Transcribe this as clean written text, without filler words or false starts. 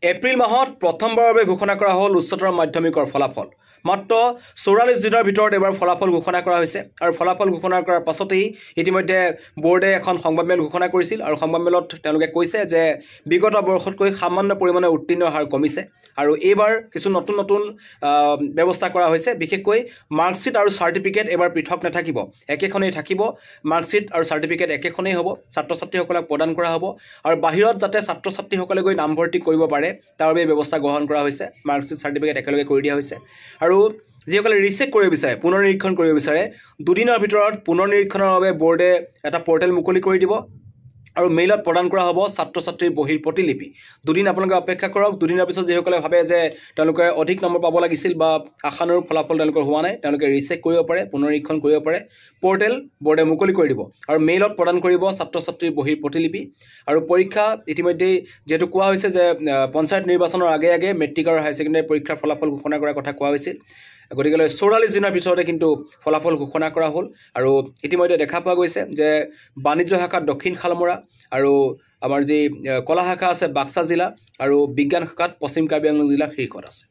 এপ্ৰিল মাহত প্ৰথমবাৰৰ বাবে ঘোষণা কৰা হ'ল উচ্চতৰ মাধ্যমিকৰ ফলাফল। মাত্ৰ 44 দিনৰ ভিতৰত এবাৰ ফলাফল ঘোষণা কৰা হৈছে আৰু ফলাফল ঘোষণা কৰাৰ পাছতেই ইতিমধ্যে বোৰ্ডে এখন সংবাদমেল ঘোষণা কৰিছিল আৰু সংবাদমেলত তেওঁলোকে কৈছে যে বিগত বৰ্ষতকৈ সামান্য পৰিমাণে উত্তীৰ্ণৰ হাৰ কমিছে আৰু এইবাৰ কিছু নতুন নতুন ব্যৱস্থা কৰা হৈছে। বিশেষকৈ মাৰ্কশ্বিট আৰু চাৰ্টিফিকেট এবাৰ পৃথক নাথাকিব, একেখনেই থাকিব। মাৰ্কশ্বিট আৰু চাৰ্টিফিকেট একেখনেই হ'ব, ছাত্ৰ ছাত্ৰীসকলক প্ৰদান কৰা হ'ব আৰু বাহিৰত যাতে ছাত্ৰ ছাত্ৰীসকলে গৈ নামভৰ্তি কৰিব পাৰে তাৰ বাবে ব্যৱস্থা গ্ৰহণ কৰা হৈছে। মাৰ্কশ্বিট চাৰ্টিফিকেট একেলগে কৰি দিয়া হৈছে আৰু যিসকলে ৰিচেক কৰিব বিচাৰে, পুনৰ নিৰীক্ষণ কৰিব বিচাৰে, দুদিনৰ ভিতৰত পুনৰ নিৰীক্ষণৰ বাবে বোৰ্ডে এটা পৰ্টেল মুকলি কৰি দিব আৰু মেইলত প্ৰদান কৰা হ'ব ছাত্ৰ ছাত্ৰীৰ বহীৰ প্ৰতিলিপি। দুদিন আপোনালোকে অপেক্ষা কৰক। দুদিনৰ পিছত যিসকলে ভাবে যে তেওঁলোকে অধিক নম্বৰ পাব লাগিছিল বা আশানুৰূপ ফলাফল তেওঁলোকৰ হোৱা নাই, তেওঁলোকে ৰিচেক কৰিব পাৰে, পুনৰ নিৰীক্ষণ কৰিব পাৰে। পৰ্টেল বোৰ্ডে মুকলি কৰি দিব আৰু মেইলত প্ৰদান কৰিব ছাত্ৰ ছাত্ৰীৰ বহীৰ প্ৰতিলিপি। আৰু পৰীক্ষা ইতিমধ্যেই যিহেতু কোৱা হৈছে যে পঞ্চায়ত নিৰ্বাচনৰ আগে আগে মেট্ৰিক আৰু হায়াৰ ছেকেণ্ডেৰী পৰীক্ষাৰ ফলাফল ঘোষণা কৰাৰ কথা কোৱা হৈছিল। গতিকে 44 দিনৰ পিছতে কিন্তু ফলাফল ঘোষণা কৰা হ'ল আৰু ইতিমধ্যে দেখা পোৱা গৈছে যে বাণিজ্য শাখাত দক্ষিণ শালমৰা আৰু আমাৰ যি কলা শাখা আছে বাক্সা জিলা আৰু বিজ্ঞান শাখাত পশ্চিম কাৰ্বি আংলং জিলা শীৰ্ষত আছে।